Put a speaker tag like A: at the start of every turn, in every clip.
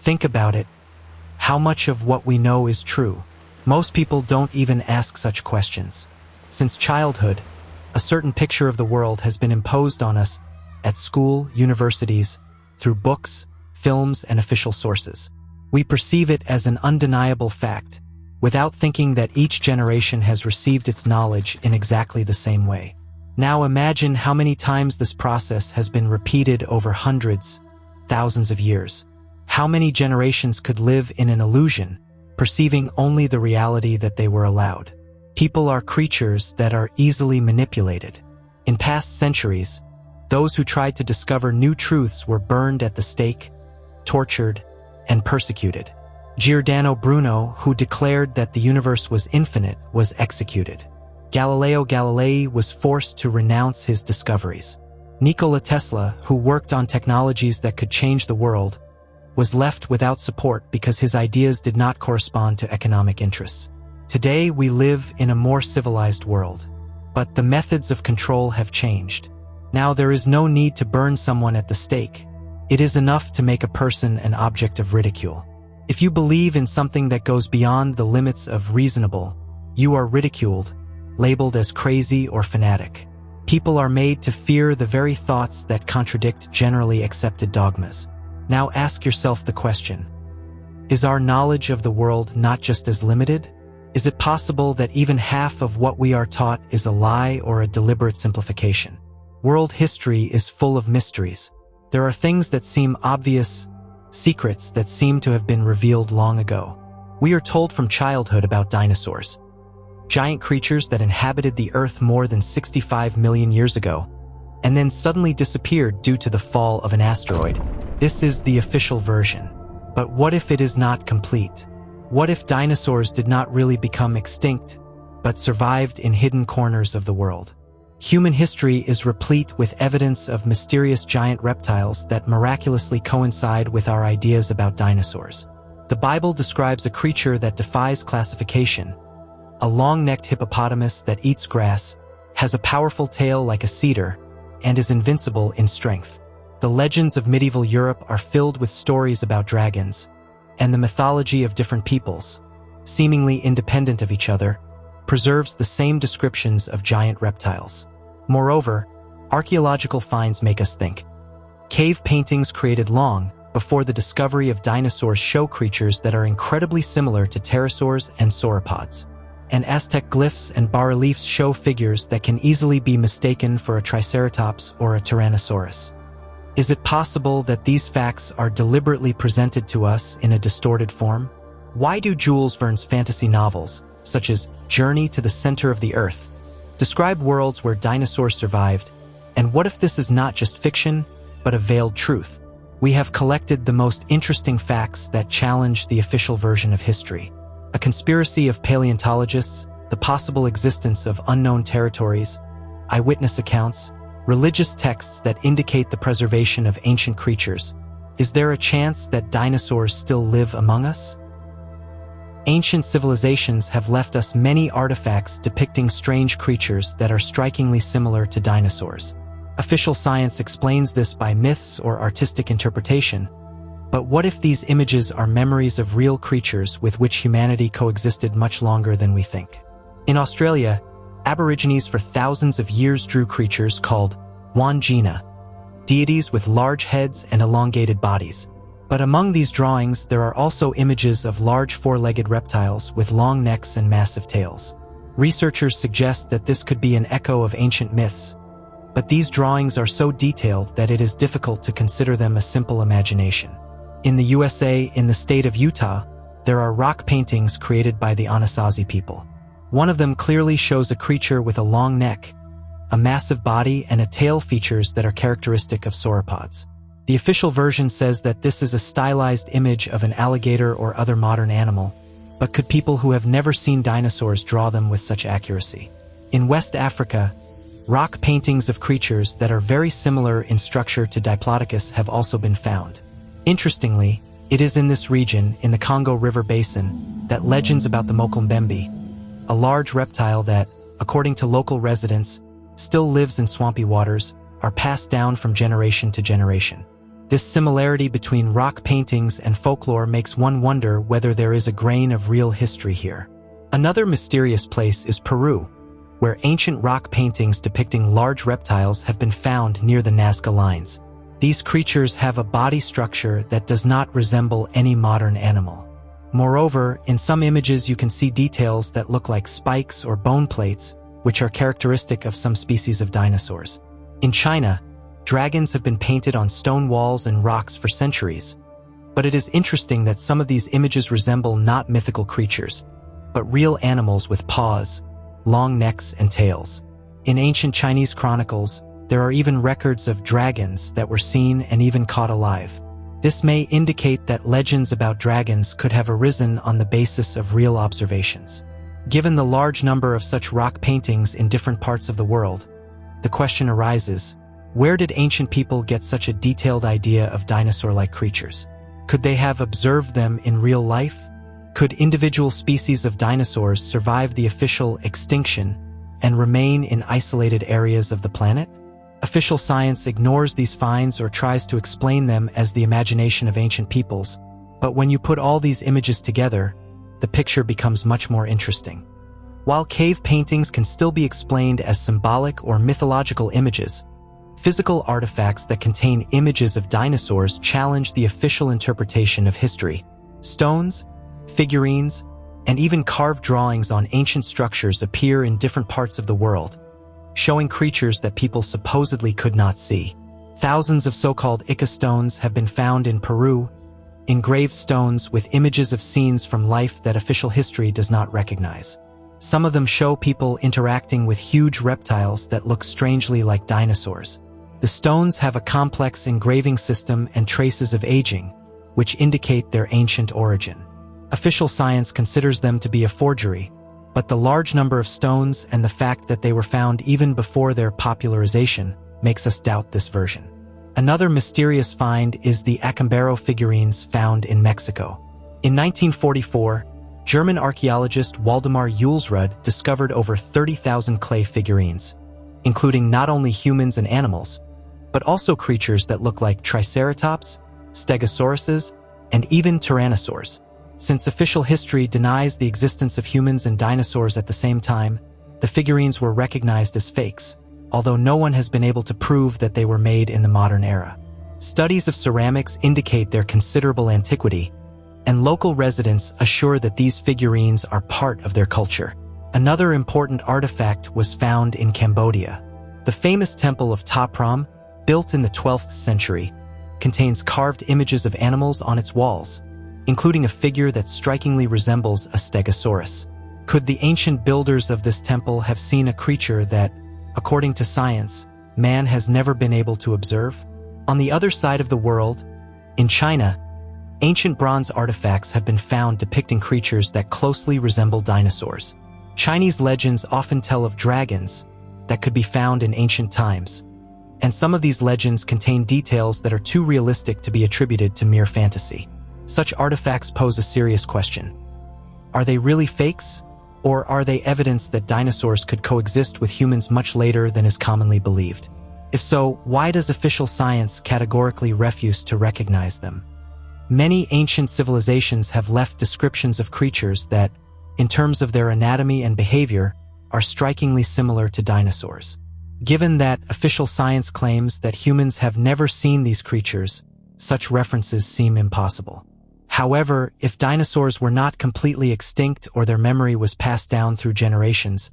A: Think about it. How much of what we know is true? Most people don't even ask such questions. Since childhood, a certain picture of the world has been imposed on us at school, universities, through books, films, and official sources. We perceive it as an undeniable fact, without thinking that each generation has received its knowledge in exactly the same way. Now imagine how many times this process has been repeated over hundreds, thousands of years. How many generations could live in an illusion, perceiving only the reality that they were allowed? People are creatures that are easily manipulated. In past centuries, those who tried to discover new truths were burned at the stake, tortured, and persecuted. Giordano Bruno, who declared that the universe was infinite, was executed. Galileo Galilei was forced to renounce his discoveries. Nikola Tesla, who worked on technologies that could change the world, was left without support because his ideas did not correspond to economic interests. Today, we live in a more civilized world, but the methods of control have changed. Now there is no need to burn someone at the stake. It is enough to make a person an object of ridicule. If you believe in something that goes beyond the limits of reasonable, you are ridiculed, labeled as crazy or fanatic. People are made to fear the very thoughts that contradict generally accepted dogmas. Now ask yourself the question: is our knowledge of the world not just as limited? Is it possible that even half of what we are taught is a lie or a deliberate simplification? World history is full of mysteries. There are things that seem obvious, secrets that seem to have been revealed long ago. We are told from childhood about dinosaurs, giant creatures that inhabited the Earth more than 65 million years ago, and then suddenly disappeared due to the fall of an asteroid. This is the official version. But what if it is not complete? What if dinosaurs did not really become extinct, but survived in hidden corners of the world? Human history is replete with evidence of mysterious giant reptiles that miraculously coincide with our ideas about dinosaurs. The Bible describes a creature that defies classification, a long-necked hippopotamus that eats grass, has a powerful tail like a cedar, and is invincible in strength. The legends of medieval Europe are filled with stories about dragons, and the mythology of different peoples, seemingly independent of each other, preserves the same descriptions of giant reptiles. Moreover, archaeological finds make us think. Cave paintings created long before the discovery of dinosaurs show creatures that are incredibly similar to pterosaurs and sauropods. And Aztec glyphs and bas-reliefs show figures that can easily be mistaken for a triceratops or a tyrannosaurus. Is it possible that these facts are deliberately presented to us in a distorted form? Why do Jules Verne's fantasy novels, such as Journey to the Center of the Earth, describe worlds where dinosaurs survived? And what if this is not just fiction, but a veiled truth? We have collected the most interesting facts that challenge the official version of history. A conspiracy of paleontologists, the possible existence of unknown territories, eyewitness accounts, religious texts that indicate the preservation of ancient creatures. Is there a chance that dinosaurs still live among us? Ancient civilizations have left us many artifacts depicting strange creatures that are strikingly similar to dinosaurs. Official science explains this by myths or artistic interpretation. But what if these images are memories of real creatures with which humanity coexisted much longer than we think? In Australia, Aborigines for thousands of years drew creatures called Wandjina, deities with large heads and elongated bodies. But among these drawings, there are also images of large four-legged reptiles with long necks and massive tails. Researchers suggest that this could be an echo of ancient myths, but these drawings are so detailed that it is difficult to consider them a simple imagination. In the USA, in the state of Utah, there are rock paintings created by the Anasazi people. One of them clearly shows a creature with a long neck, a massive body, and a tail, features that are characteristic of sauropods. The official version says that this is a stylized image of an alligator or other modern animal, but could people who have never seen dinosaurs draw them with such accuracy? In West Africa, rock paintings of creatures that are very similar in structure to Diplodocus have also been found. Interestingly, it is in this region, in the Congo River Basin, that legends about the Mokombembe, a large reptile that, according to local residents, still lives in swampy waters, are passed down from generation to generation. This similarity between rock paintings and folklore makes one wonder whether there is a grain of real history here. Another mysterious place is Peru, where ancient rock paintings depicting large reptiles have been found near the Nazca lines. These creatures have a body structure that does not resemble any modern animal. Moreover, in some images you can see details that look like spikes or bone plates, which are characteristic of some species of dinosaurs. In China, dragons have been painted on stone walls and rocks for centuries, but it is interesting that some of these images resemble not mythical creatures, but real animals with paws, long necks, and tails. In ancient Chinese chronicles, there are even records of dragons that were seen and even caught alive. This may indicate that legends about dragons could have arisen on the basis of real observations. Given the large number of such rock paintings in different parts of the world, the question arises, where did ancient people get such a detailed idea of dinosaur-like creatures? Could they have observed them in real life? Could individual species of dinosaurs survive the official extinction and remain in isolated areas of the planet? Official science ignores these finds or tries to explain them as the imagination of ancient peoples, but when you put all these images together, the picture becomes much more interesting. While cave paintings can still be explained as symbolic or mythological images, physical artifacts that contain images of dinosaurs challenge the official interpretation of history. Stones, figurines, and even carved drawings on ancient structures appear in different parts of the world, showing creatures that people supposedly could not see. Thousands of so-called Ica stones have been found in Peru, engraved stones with images of scenes from life that official history does not recognize. Some of them show people interacting with huge reptiles that look strangely like dinosaurs. The stones have a complex engraving system and traces of aging, which indicate their ancient origin. Official science considers them to be a forgery, but the large number of stones and the fact that they were found even before their popularization makes us doubt this version. Another mysterious find is the Acámbaro figurines found in Mexico. In 1944, German archaeologist Waldemar Julsrud discovered over 30,000 clay figurines, including not only humans and animals, but also creatures that look like triceratops, stegosauruses, and even tyrannosaurs. Since official history denies the existence of humans and dinosaurs at the same time, the figurines were recognized as fakes, although no one has been able to prove that they were made in the modern era. Studies of ceramics indicate their considerable antiquity, and local residents assure that these figurines are part of their culture. Another important artifact was found in Cambodia. The famous temple of Ta Prohm, built in the 12th century, contains carved images of animals on its walls, including a figure that strikingly resembles a stegosaurus. Could the ancient builders of this temple have seen a creature that, according to science, man has never been able to observe? On the other side of the world, in China, ancient bronze artifacts have been found depicting creatures that closely resemble dinosaurs. Chinese legends often tell of dragons that could be found in ancient times, and some of these legends contain details that are too realistic to be attributed to mere fantasy. Such artifacts pose a serious question. Are they really fakes, or are they evidence that dinosaurs could coexist with humans much later than is commonly believed? If so, why does official science categorically refuse to recognize them? Many ancient civilizations have left descriptions of creatures that, in terms of their anatomy and behavior, are strikingly similar to dinosaurs. Given that official science claims that humans have never seen these creatures, such references seem impossible. However, if dinosaurs were not completely extinct or their memory was passed down through generations,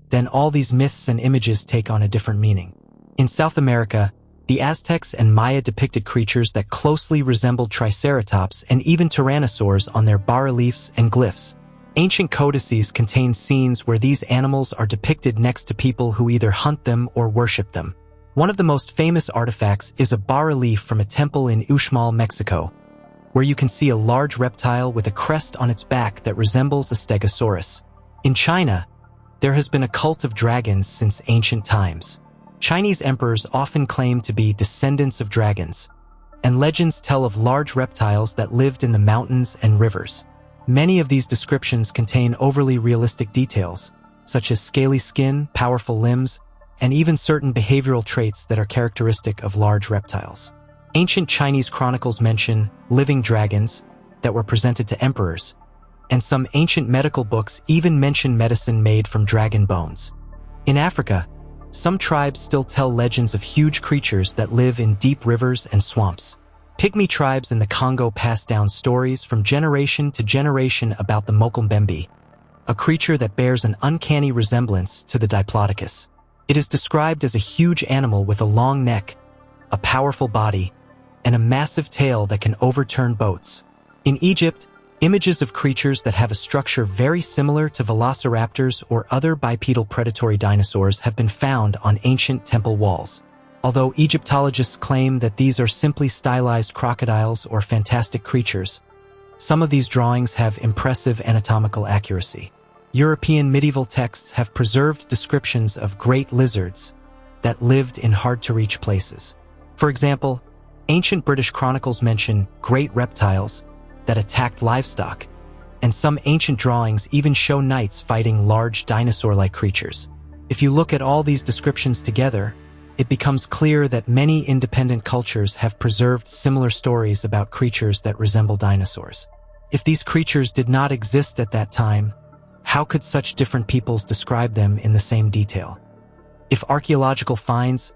A: then all these myths and images take on a different meaning. In South America, the Aztecs and Maya depicted creatures that closely resembled triceratops and even tyrannosaurs on their bas-reliefs and glyphs. Ancient codices contain scenes where these animals are depicted next to people who either hunt them or worship them. One of the most famous artifacts is a bas-relief from a temple in Uxmal, Mexico, where you can see a large reptile with a crest on its back that resembles a stegosaurus. In China, there has been a cult of dragons since ancient times. Chinese emperors often claim to be descendants of dragons, and legends tell of large reptiles that lived in the mountains and rivers. Many of these descriptions contain overly realistic details, such as scaly skin, powerful limbs, and even certain behavioral traits that are characteristic of large reptiles. Ancient Chinese chronicles mention living dragons that were presented to emperors, and some ancient medical books even mention medicine made from dragon bones. In Africa, some tribes still tell legends of huge creatures that live in deep rivers and swamps. Pygmy tribes in the Congo pass down stories from generation to generation about the Mokombembe, a creature that bears an uncanny resemblance to the Diplodocus. It is described as a huge animal with a long neck, a powerful body, and a massive tail that can overturn boats. In Egypt, images of creatures that have a structure very similar to velociraptors or other bipedal predatory dinosaurs have been found on ancient temple walls. Although Egyptologists claim that these are simply stylized crocodiles or fantastic creatures, some of these drawings have impressive anatomical accuracy. European medieval texts have preserved descriptions of great lizards that lived in hard-to-reach places. For example, ancient British chronicles mention great reptiles that attacked livestock, and some ancient drawings even show knights fighting large dinosaur-like creatures. If you look at all these descriptions together, it becomes clear that many independent cultures have preserved similar stories about creatures that resemble dinosaurs. If these creatures did not exist at that time, how could such different peoples describe them in the same detail? If archaeological finds,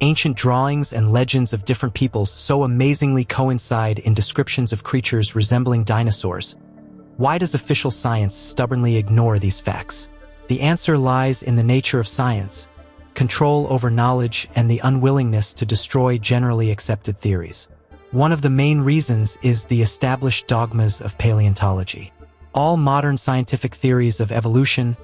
A: ancient drawings, and legends of different peoples so amazingly coincide in descriptions of creatures resembling dinosaurs, why does official science stubbornly ignore these facts? The answer lies in the nature of science: control over knowledge and the unwillingness to destroy generally accepted theories. One of the main reasons is the established dogmas of paleontology. All modern scientific theories of evolution,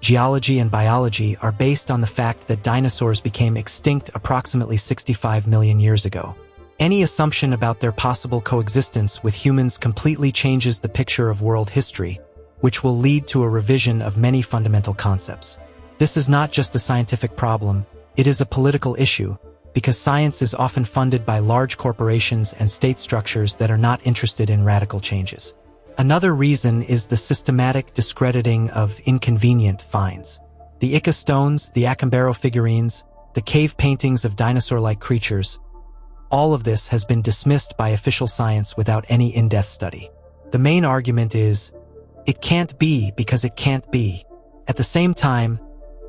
A: geology, and biology are based on the fact that dinosaurs became extinct approximately 65 million years ago. Any assumption about their possible coexistence with humans completely changes the picture of world history, which will lead to a revision of many fundamental concepts. This is not just a scientific problem, it is a political issue, because science is often funded by large corporations and state structures that are not interested in radical changes. Another reason is the systematic discrediting of inconvenient finds. The Ica stones, the Acámbaro figurines, the cave paintings of dinosaur-like creatures, all of this has been dismissed by official science without any in-depth study. The main argument is, it can't be because it can't be. At the same time,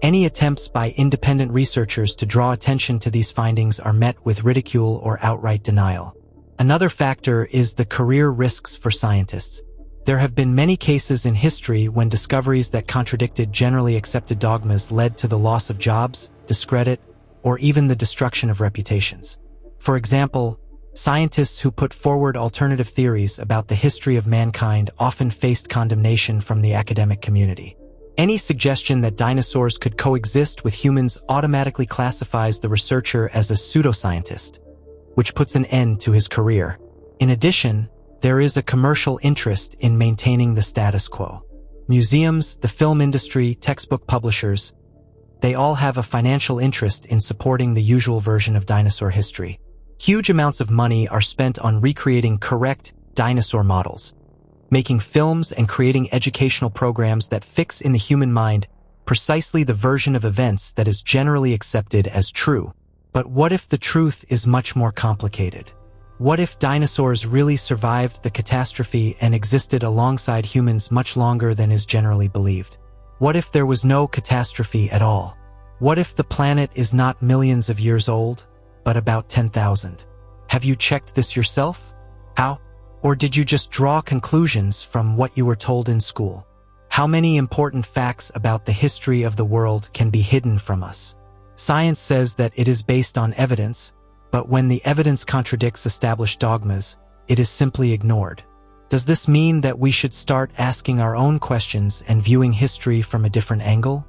A: any attempts by independent researchers to draw attention to these findings are met with ridicule or outright denial. Another factor is the career risks for scientists. There have been many cases in history when discoveries that contradicted generally accepted dogmas led to the loss of jobs, discredit, or even the destruction of reputations. For example, scientists who put forward alternative theories about the history of mankind often faced condemnation from the academic community. Any suggestion that dinosaurs could coexist with humans automatically classifies the researcher as a pseudoscientist, which puts an end to his career. In addition, there is a commercial interest in maintaining the status quo. Museums, the film industry, textbook publishers, they all have a financial interest in supporting the usual version of dinosaur history. Huge amounts of money are spent on recreating correct dinosaur models, making films and creating educational programs that fix in the human mind precisely the version of events that is generally accepted as true. But what if the truth is much more complicated? What if dinosaurs really survived the catastrophe and existed alongside humans much longer than is generally believed? What if there was no catastrophe at all? What if the planet is not millions of years old, but about 10,000? Have you checked this yourself? How? Or did you just draw conclusions from what you were told in school? How many important facts about the history of the world can be hidden from us? Science says that it is based on evidence, but when the evidence contradicts established dogmas, it is simply ignored. Does this mean that we should start asking our own questions and viewing history from a different angle?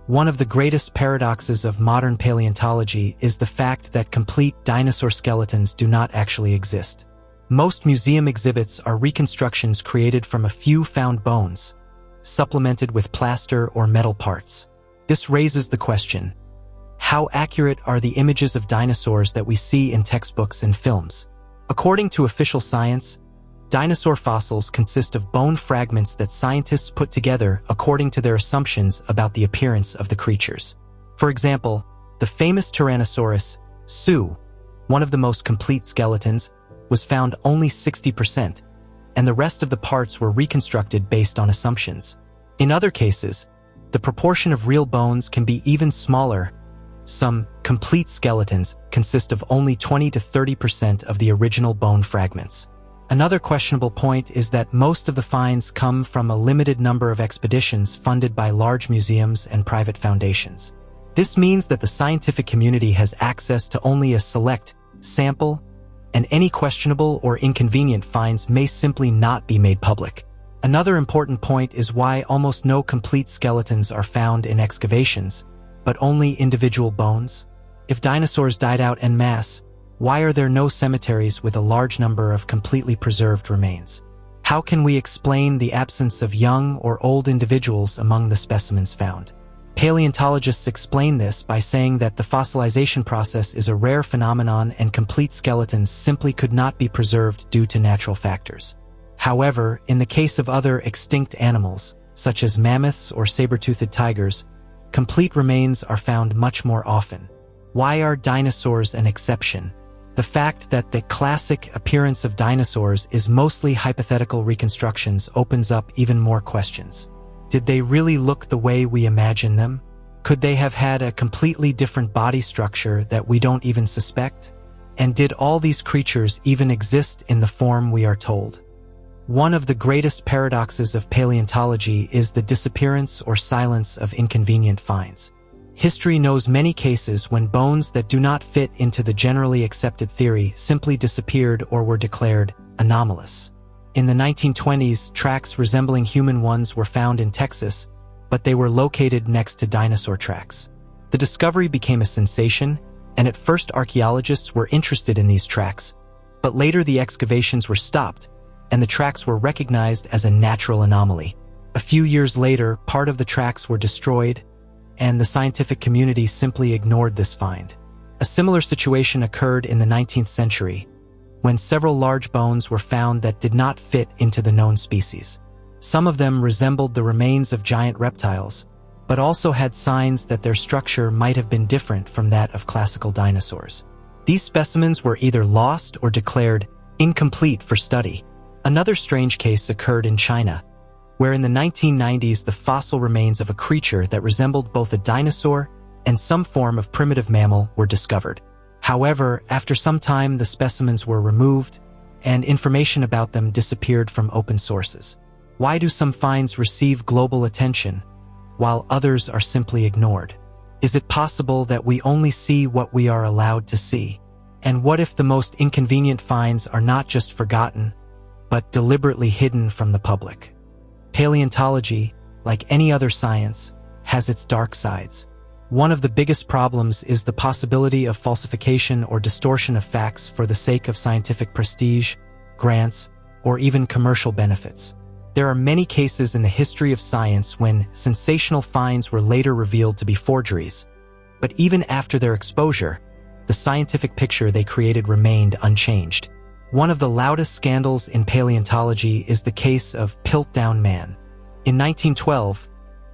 A: One of the greatest paradoxes of modern paleontology is the fact that complete dinosaur skeletons do not actually exist. Most museum exhibits are reconstructions created from a few found bones, supplemented with plaster or metal parts. This raises the question: how accurate are the images of dinosaurs that we see in textbooks and films? According to official science, dinosaur fossils consist of bone fragments that scientists put together according to their assumptions about the appearance of the creatures. For example, the famous Tyrannosaurus, Su, One of the most complete skeletons was found only 60%, and the rest of the parts were reconstructed based on assumptions. In other cases, the proportion of real bones can be even smaller. Some complete skeletons consist of only 20 to 30% of the original bone fragments. Another questionable point is that most of the finds come from a limited number of expeditions funded by large museums and private foundations. This means that the scientific community has access to only a select sample, and any questionable or inconvenient finds may simply not be made public. Another important point is why almost no complete skeletons are found in excavations, but only individual bones. If dinosaurs died out en masse, why are there no cemeteries with a large number of completely preserved remains? How can we explain the absence of young or old individuals among the specimens found? Paleontologists explain this by saying that the fossilization process is a rare phenomenon and complete skeletons simply could not be preserved due to natural factors. However, in the case of other extinct animals, such as mammoths or saber-toothed tigers, complete remains are found much more often. Why are dinosaurs an exception? The fact that the classic appearance of dinosaurs is mostly hypothetical reconstructions opens up even more questions. Did they really look the way we imagine them? Could they have had a completely different body structure that we don't even suspect? And did all these creatures even exist in the form we are told? One of the greatest paradoxes of paleontology is the disappearance or silence of inconvenient finds. History knows many cases when bones that do not fit into the generally accepted theory simply disappeared or were declared anomalous. In the 1920s, tracks resembling human ones were found in Texas, but they were located next to dinosaur tracks. The discovery became a sensation, and at first archaeologists were interested in these tracks, but later the excavations were stopped, and the tracks were recognized as a natural anomaly. A few years later, part of the tracks were destroyed, and the scientific community simply ignored this find. A similar situation occurred in the 19th century, when several large bones were found that did not fit into the known species. Some of them resembled the remains of giant reptiles, but also had signs that their structure might have been different from that of classical dinosaurs. These specimens were either lost or declared incomplete for study. Another strange case occurred in China, where in the 1990s the fossil remains of a creature that resembled both a dinosaur and some form of primitive mammal were discovered. However, after some time the specimens were removed, and information about them disappeared from open sources. Why do some finds receive global attention, while others are simply ignored? Is it possible that we only see what we are allowed to see? And what if the most inconvenient finds are not just forgotten, but deliberately hidden from the public? Paleontology, like any other science, has its dark sides. One of the biggest problems is the possibility of falsification or distortion of facts for the sake of scientific prestige, grants, or even commercial benefits. There are many cases in the history of science when sensational finds were later revealed to be forgeries, but even after their exposure, the scientific picture they created remained unchanged. One of the loudest scandals in paleontology is the case of Piltdown Man. In 1912,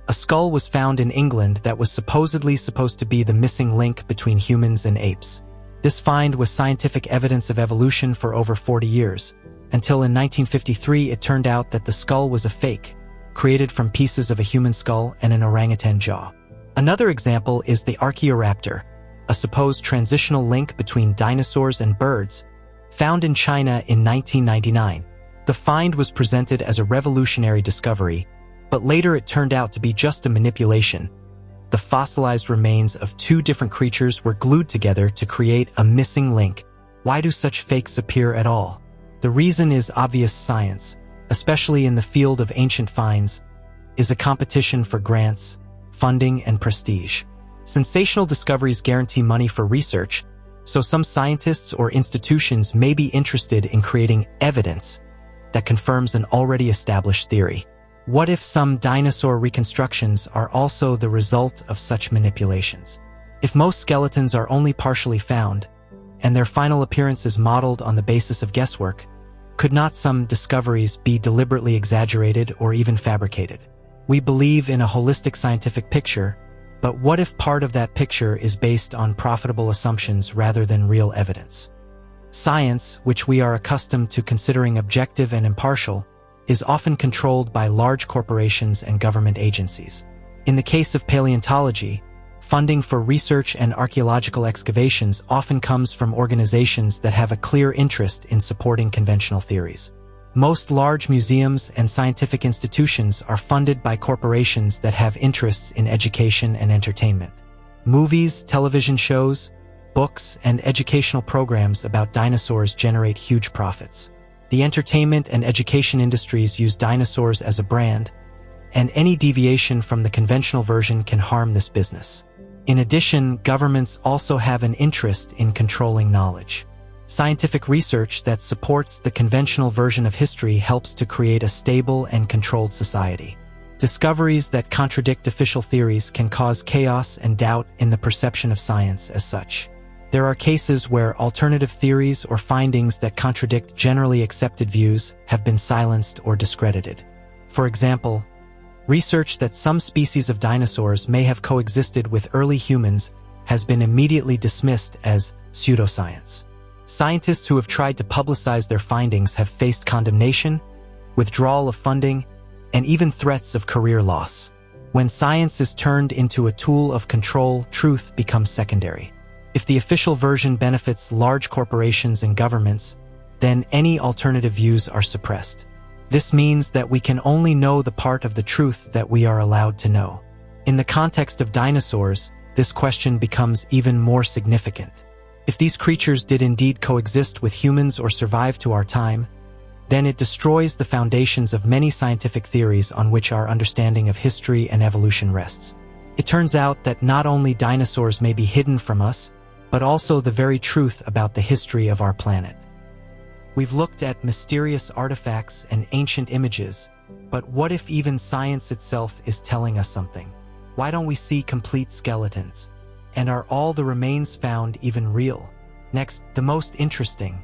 A: a skull was found in England that was supposedly supposed to be the missing link between humans and apes. This find was scientific evidence of evolution for over 40 years, until in 1953 it turned out that the skull was a fake, created from pieces of a human skull and an orangutan jaw. Another example is the Archaeoraptor, a supposed transitional link between dinosaurs and birds, found in China in 1999. The find was presented as a revolutionary discovery, but later it turned out to be just a manipulation. The fossilized remains of two different creatures were glued together to create a missing link. Why do such fakes appear at all? The reason is obvious. Science, especially in the field of ancient finds, is a competition for grants, funding, and prestige. Sensational discoveries guarantee money for research, so some scientists or institutions may be interested in creating evidence that confirms an already established theory. What if some dinosaur reconstructions are also the result of such manipulations? If most skeletons are only partially found, and their final appearance is modeled on the basis of guesswork, could not some discoveries be deliberately exaggerated or even fabricated? We believe in a holistic scientific picture, But what if part of that picture is based on profitable assumptions rather than real evidence? Science, which we are accustomed to considering objective and impartial, is often controlled by large corporations and government agencies. In the case of paleontology, funding for research and archaeological excavations often comes from organizations that have a clear interest in supporting conventional theories. Most large museums and scientific institutions are funded by corporations that have interests in education and entertainment. Movies, television shows, books, and educational programs about dinosaurs generate huge profits. The entertainment and education industries use dinosaurs as a brand, and any deviation from the conventional version can harm this business. In addition, governments also have an interest in controlling knowledge. Scientific research that supports the conventional version of history helps to create a stable and controlled society. Discoveries that contradict official theories can cause chaos and doubt in the perception of science as such. There are cases where alternative theories or findings that contradict generally accepted views have been silenced or discredited. For example, research that some species of dinosaurs may have coexisted with early humans has been immediately dismissed as pseudoscience. Scientists who have tried to publicize their findings have faced condemnation, withdrawal of funding, and even threats of career loss. When science is turned into a tool of control, truth becomes secondary. If the official version benefits large corporations and governments, then any alternative views are suppressed. This means that we can only know the part of the truth that we are allowed to know. In the context of dinosaurs, this question becomes even more significant. If these creatures did indeed coexist with humans or survive to our time, then it destroys the foundations of many scientific theories on which our understanding of history and evolution rests. It turns out that not only dinosaurs may be hidden from us, but also the very truth about the history of our planet. We've looked at mysterious artifacts and ancient images, but what if even science itself is telling us something? Why don't we see complete skeletons? And are all the remains found even real? Next, the most interesting,